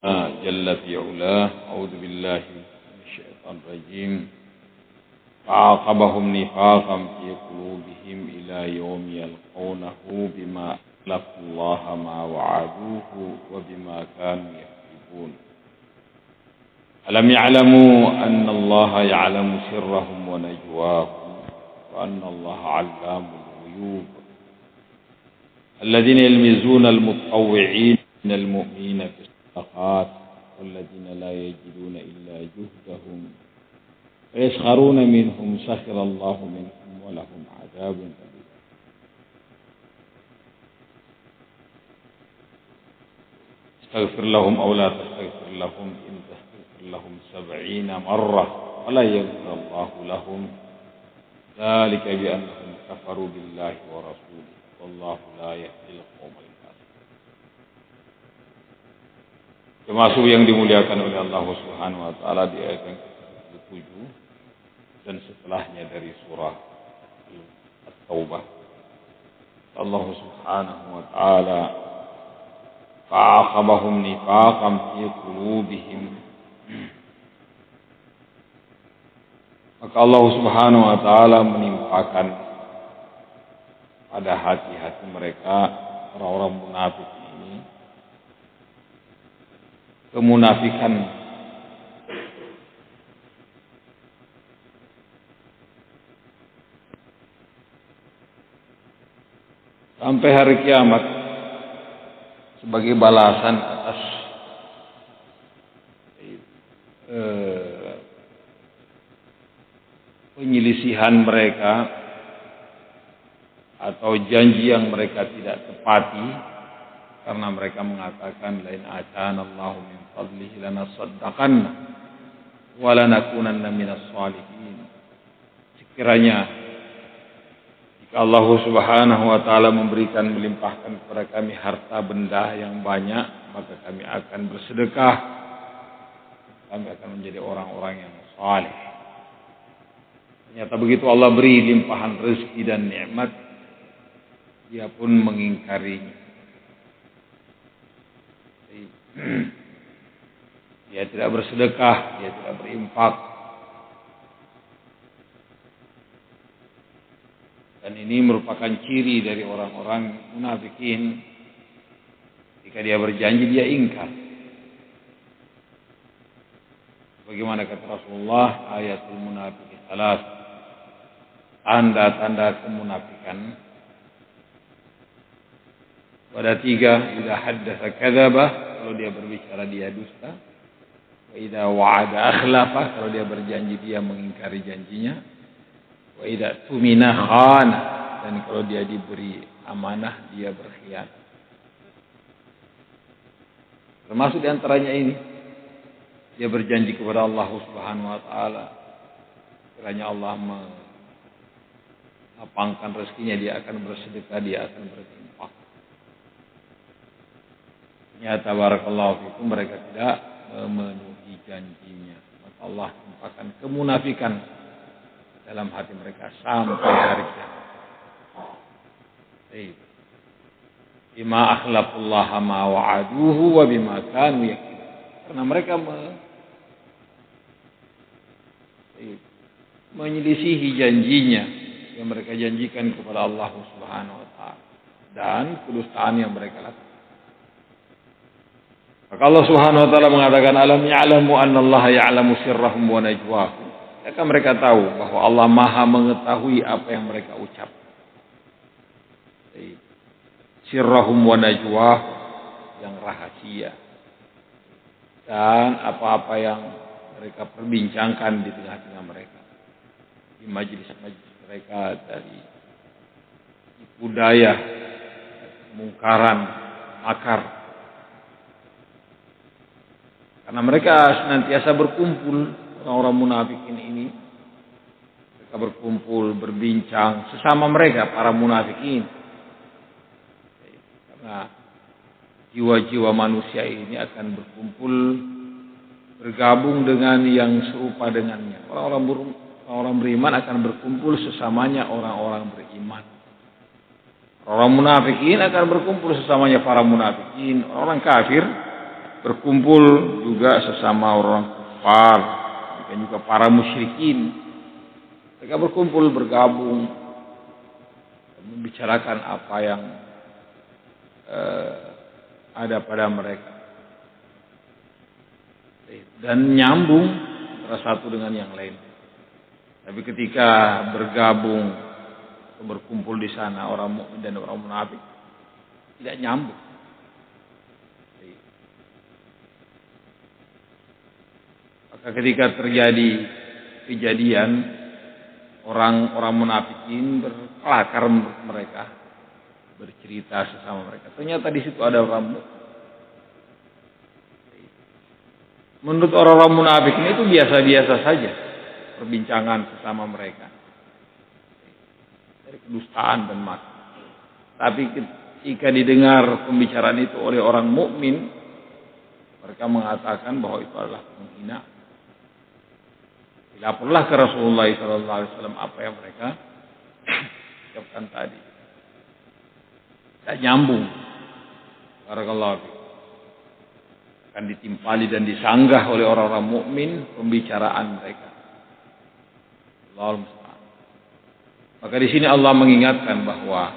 جل في علاه أعوذ بالله من الشيطان الرجيم فعاقبهم نفاقا في قلوبهم إلى يوم يلقونه بما أخلفوا الله ما وعدوه وبما كانوا يكذبون ألم يعلموا أن الله يعلم سرهم ونجواهم وأن الله علام الغيوب الذين يلمزون المتطوعين من المؤمنين في الصدقات والذين لا يجدون إلا جهدهم فيسخرون منهم سخر الله منهم ولهم عذاب أليم استغفر لهم أو لا تستغفر لهم إن تستغفر لهم 70 مرة ولا يغفر الله لهم ذلك بأنهم كفروا بالله ورسوله والله لا يهدي القوم الكافرين. Termasuk yang dimuliakan oleh Allah Subhanahu wa taala di ayat yang ke-7 dan setelahnya dari surah At-Taubah. Allah Subhanahu wa taala fa'aqabahum nifaqan fi qulubihim. Maka Allah Subhanahu wa taala menimpakan pada hati-hati mereka orang-orang munafik ini kemunafikan sampai hari kiamat sebagai balasan atas penyelisihan mereka atau janji yang mereka tidak tepati karena mereka mengatakan lain atana Allahu min fadlihi lanasaddaqanna wa lanakunanna minas shalihin. Sekiranya jika Allah Subhanahu wa taala memberikan melimpahkan kepada kami harta benda yang banyak, maka kami akan bersedekah. Kami akan menjadi orang-orang yang saleh. Ternyata begitu Allah beri limpahan rezeki dan nikmat, dia pun mengingkarinya. Dia tidak bersedekah, dia tidak berinfak. Dan ini merupakan ciri dari orang-orang munafikin. Jika dia berjanji, dia ingkar. Bagaimana kata Rasulullah, ayatul munafiqin salas, tanda-tanda kemunafikan. Pada 3, idza haddatsa kadzaba, kalau dia berbicara dia dusta. Wa idza wa'ada akhlafa, kalau dia berjanji dia mengingkari janjinya. Wa idza tumina khana, dan kalau dia diberi amanah dia berkhianat. Termasuk di antaranya ini, dia berjanji kepada Allah Subhanahu wa taala, kiranya Allah melapangkan rezekinya, dia akan bersedekah, dia akan berinfak. Ternyata barakallahu fikum mereka tidak memenuhi janjinya. Maka Allah timpakan kemunafikan dalam hati mereka sampai hari kiamat. Bima akhlafullaha ma wa'aduhu wa bima kanu yakdzibun. Karena mereka menyelisihi janjinya yang mereka janjikan kepada Allah Subhanahu wa taala dan kedustaan yang mereka lakukan. Maka Allah Subhanahu wa taala mengatakan alam ya'lamu annallaha ya'lamu sirrahum wa najwahum. Maka mereka tahu bahwa Allah Maha mengetahui apa yang mereka ucap. Sirrahum wa najwahum, yang rahasia. Dan apa-apa yang mereka perbincangkan di tengah-tengah mereka. Di majelis-majelis mereka, dari budaya, mungkaran, makar. Karena mereka senantiasa berkumpul, orang-orang munafikin ini. Mereka berkumpul, berbincang sesama mereka, para munafikin. Karena jiwa-jiwa manusia ini akan berkumpul, bergabung dengan yang serupa dengannya. Orang-orang beriman akan berkumpul sesamanya orang-orang beriman. Orang munafikin akan berkumpul sesamanya para munafikin. Orang kafir berkumpul juga sesama orang kafir dan juga para musyrikin. Mereka berkumpul, bergabung, membicarakan apa yang ada pada mereka dan nyambung antara satu dengan yang lain. Tapi ketika bergabung atau berkumpul di sana orang mukmin dan orang munafik tidak nyambung. Maka ketika terjadi kejadian orang-orang munafikin berkelakar mereka, bercerita sesama mereka. Ternyata di situ ada orang mukmin. Menurut orang-orang munafik ini itu biasa-biasa saja perbincangan sesama mereka. Dari kedustaan dan makar. Tapi ketika didengar pembicaraan itu oleh orang mukmin, mereka mengatakan bahwa itu adalah penghinaan. Dilaporlah ke Rasulullah SAW apa yang mereka ucapkan tadi. Tak nyambung. Barakallahu fiik. Akan ditimpali dan disanggah oleh orang-orang mukmin pembicaraan mereka. Allahul musta'an. Maka di sini Allah mengingatkan bahwa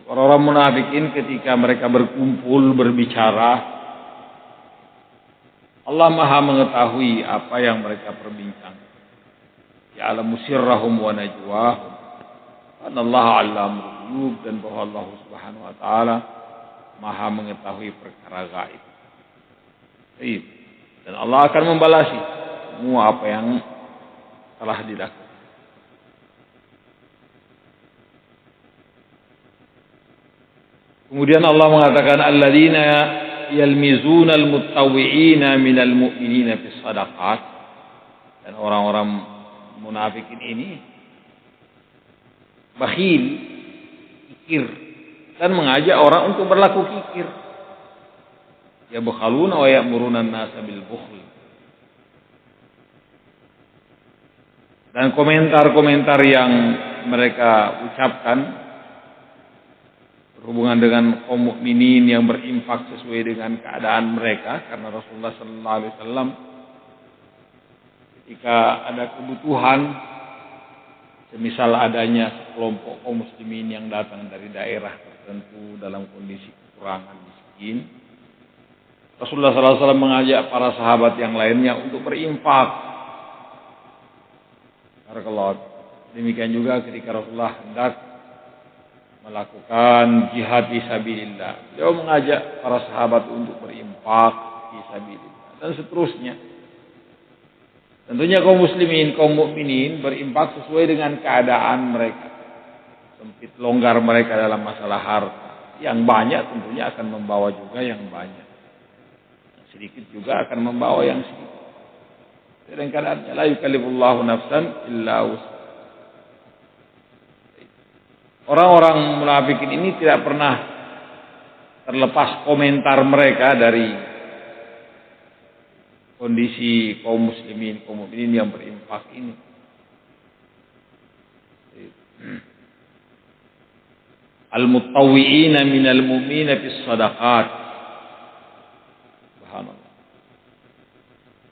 orang-orang munafikin ketika mereka berkumpul berbicara, Allah Maha mengetahui apa yang mereka perbincangkan. Ya'lamu sirrahum wa najwahum. Anallahu 'allamul ghuyub, dan bahwa Allah Subhanahu wa taala Maha mengetahui perkara gaib. Dan Allah akan membalasi semua apa yang telah dilakukan. Kemudian Allah mengatakan alladzina yalmizuna almuttawwi'ina minal mu'minina fis shadaqat, dan orang-orang munafikin ini bakhil, kikir, dan mengajak orang untuk berlaku kikir. Yabkhaluna wa ya'muruna an-nasa bil bukhl. Dan komentar-komentar yang mereka ucapkan berhubungan dengan kaum mukminin yang berinfak sesuai dengan keadaan mereka, karena Rasulullah sallallahu alaihi wasallam ketika ada kebutuhan, semisal adanya sekelompok kaum muslimin yang datang dari daerah tertentu dalam kondisi kekurangan miskin, Rasulullah sallallahu alaihi wasallam mengajak para sahabat yang lainnya untuk berinfak. Barakallahu. Demikian juga ketika Rasulullah hendak melakukan jihad fi sabilillah, beliau mengajak para sahabat untuk berinfak fi sabilillah, dan seterusnya. Tentunya kaum muslimin, kaum mukminin berinfak sesuai dengan keadaan mereka. Sempit longgar mereka dalam masalah harta. Yang banyak tentunya akan membawa juga yang banyak. Yang sedikit juga akan membawa yang sedikit. Dan keadaannya la yukallifullahu nafsan illa wus'aha. Orang-orang munafikin ini tidak pernah terlepas komentar mereka dari kondisi kaum muslimin, kaum mukminin yang berinfak ini. Al-mutawwi'ina minal mu'minina fis shadaqat. Subhanallah.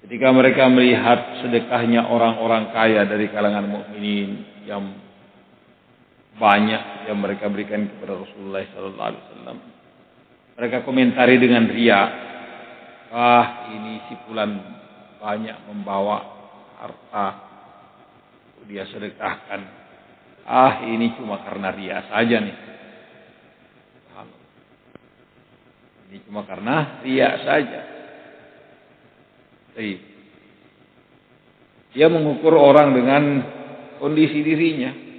Ketika mereka melihat sedekahnya orang-orang kaya dari kalangan mukminin yang banyak yang mereka berikan kepada Rasulullah sallallahu alaihi wasallam, mereka komentari dengan riya. Ini si fulan banyak membawa harta, dia sedekahkan. Ini cuma karena riya saja nih. Ini cuma karena riya saja. Dia mengukur orang dengan kondisi dirinya.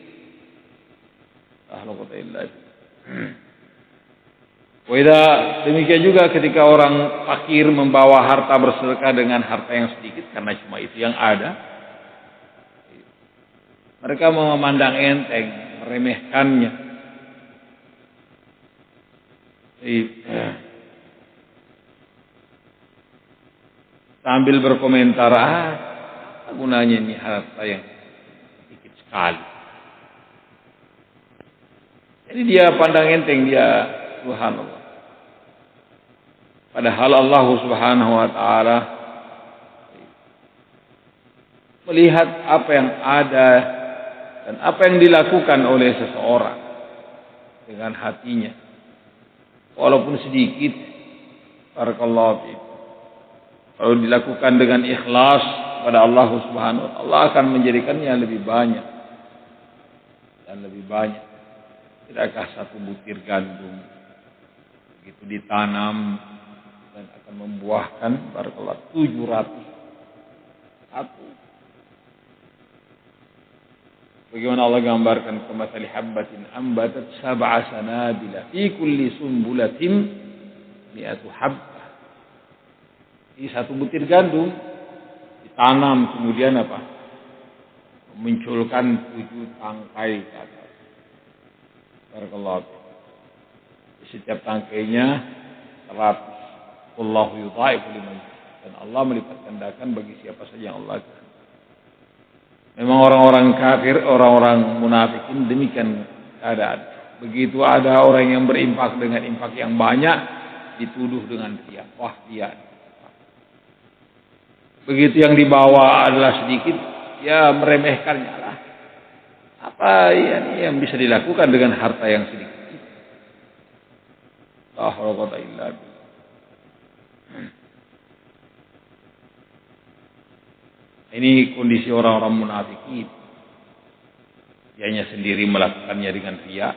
Demikian juga ketika orang fakir membawa harta bersedekah dengan harta yang sedikit karena cuma itu yang ada, mereka memandang enteng, meremehkannya. Sambil berkomentar, apa gunanya ini harta yang sedikit sekali. Jadi dia pandang enteng, dia subhanallah. Padahal Allah Subhanahu wa taala melihat apa yang ada dan apa yang dilakukan oleh seseorang dengan hatinya. Walaupun sedikit, barakallahu fiik. Kalau dilakukan dengan ikhlas pada Allah Subhanahu wa taala, Allah akan menjadikannya lebih banyak dan lebih banyak. Tidakkah satu butir gandum begitu ditanam dan akan membuahkan barakallahu 700 satu. Bagaimana Allah gambarkan kamatsali habbatin ambatat sab'a sanabila fi kulli sumbulatin mi'atu habbah. Ini satu butir gandum ditanam kemudian apa? Memunculkan 7 tangkai ke atas. Barakallahu. Setiap tangkainya 100. Wallahu yudha'ifu liman yasha'. Dan Allah melipat gandakan bagi siapa saja yang Allah kehendaki. Memang orang-orang kafir, orang-orang munafikin demikian keadaan. Begitu ada orang yang berimpak dengan infak yang banyak, dituduh dengan riya. Wah, dia. Begitu yang dibawa adalah sedikit, ya meremehkannya lah. Apa yang bisa dilakukan dengan harta yang sedikit? La haula wala quwwata illa billah. Ini kondisi orang-orang munafikin. Dianya sendiri melakukannya dengan riya,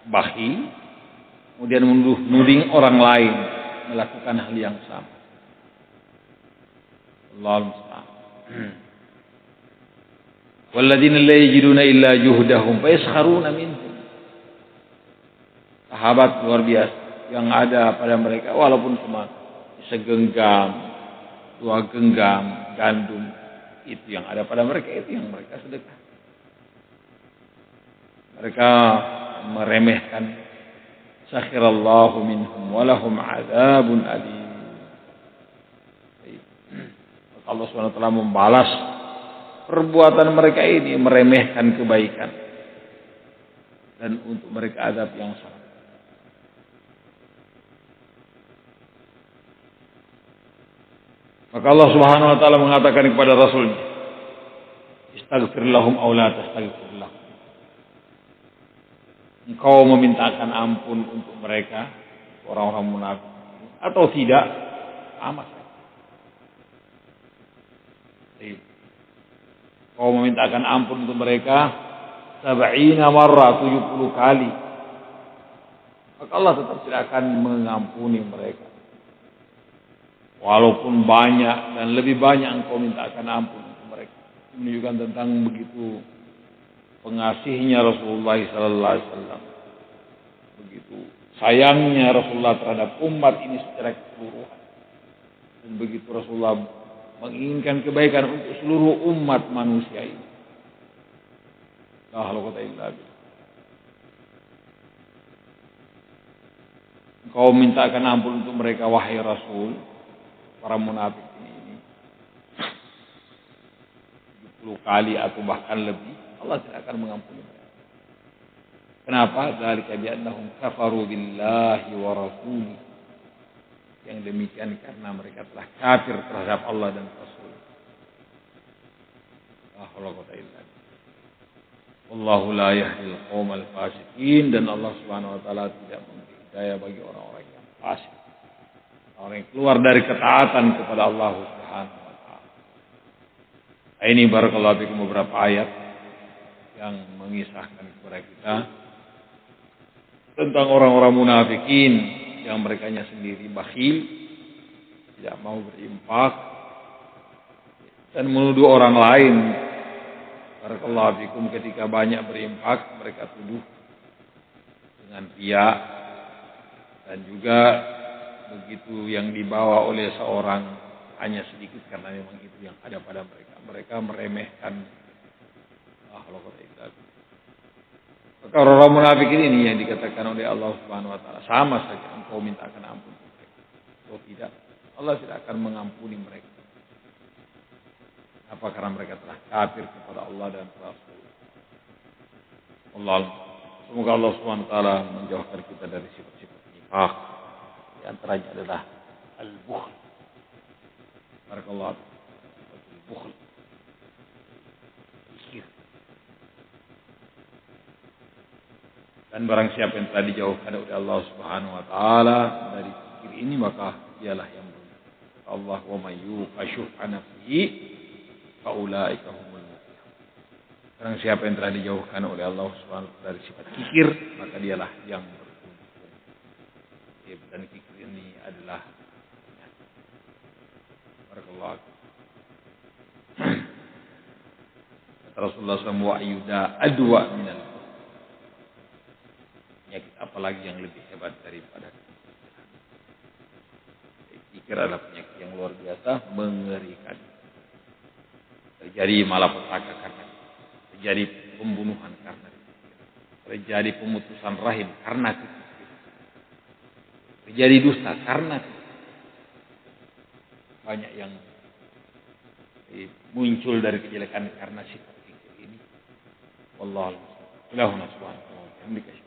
bakhil, kemudian menuding orang lain melakukan hal yang sama. Allahu musta'an. Walladzina la yajiduna illa juhdahum fa yaskharuna minhum. Sahabat luar biasa yang ada pada mereka walaupun cuma segenggam, 2 genggam gandum, itu yang ada pada mereka, itu yang mereka sedekah. Mereka meremehkan. Sakhirallahu minhum walahum adzabun alim. Allah Subhanahu wa taala membalas perbuatan mereka ini, meremehkan kebaikan, dan untuk mereka azab yang sangat. Maka Allah Subhanahu wa taala mengatakan kepada Rasulnya, istaghfir lahum aw la tastaghfir lahum. Engkau memintakan ampun untuk mereka, orang-orang munafik, atau tidak, amat. Engkau memintakan ampun untuk mereka 70 marrah, 70 kali. Maka Allah tetap tidak akan mengampuni mereka. Walaupun banyak dan lebih banyak engkau mintakan ampun untuk mereka. Menunjukkan tentang begitu pengasihnya Rasulullah sallallahu alaihi wasallam. Begitu sayangnya Rasulullah terhadap umat ini secara keseluruhan. Dan begitu Rasulullah menginginkan kebaikan untuk seluruh umat manusia ini. La haula wala quwwata illa billah. Engkau mintakan ampun untuk mereka wahai Rasul. Para munafik ini 70 kali atau bahkan lebih, Allah tidak akan mengampuni mereka. Kenapa? Dzalika bi'annahum kafaru billahi wa rasulih. Yang demikian karena mereka telah kafir terhadap Allah dan Rasul. La haula wala quwwata illa billah. Wallahu la yahdil qaumal fasiqin, dan Allah Subhanahu wa taala tidak memberi hidayah bagi orang-orang yang fasik. Orang yang keluar dari ketaatan kepada Allah Subhanahu wa taala. Ini barakallahu fikum beberapa ayat yang mengisahkan kepada kita tentang orang-orang munafikin yang merekanya sendiri bakhil, tidak mau berinfak, dan menuduh orang lain. Barakallahu fikum ketika banyak berinfak mereka tuduh dengan riya, dan juga begitu yang dibawa oleh seorang hanya sedikit karena memang itu yang ada pada mereka. Mereka meremehkan. Maka orang munafik ini yang dikatakan oleh Allah Subhanahu wa taala, sama saja engkau mintakan ampun mereka atau tidak, Allah tidak akan mengampuni mereka. Apa? Karena mereka telah kafir kepada Allah dan Rasul. Allah, semoga Allah Subhanahu wa taala menjauhkan kita dari sifat-sifat nifaq. Di antaranya adalah al-bukhl. Barakallahu. Al-bukhl. Kikir. Dan barang siapa yang telah dijauhkan oleh Allah Subhanahu wa taala dari kikir ini, maka dialah yang beruntung. Allah wa may yuqashuha nafsihi faulaika humul muflihun. Barang siapa yang telah dijauhkan oleh Allah Subhanahu wa taala dari sifat kikir, maka dialah yang beruntung. Dan kikir ini adalah barakallahu. Rasulullah SAW wa ayyuda adwa minal penyakit apalagi yang lebih hebat daripada kikir. Adalah penyakit yang luar biasa, mengerikan. Terjadi malapetaka karena kikir. Terjadi pembunuhan karena kikir. Terjadi pemutusan rahim karena kikir. Terjadi dusta karena kikir. Banyak yang muncul dari kejelekan karena sifat kikir ini. Wallahu a'lam. Ilahuna subhanahu wa ta'ala.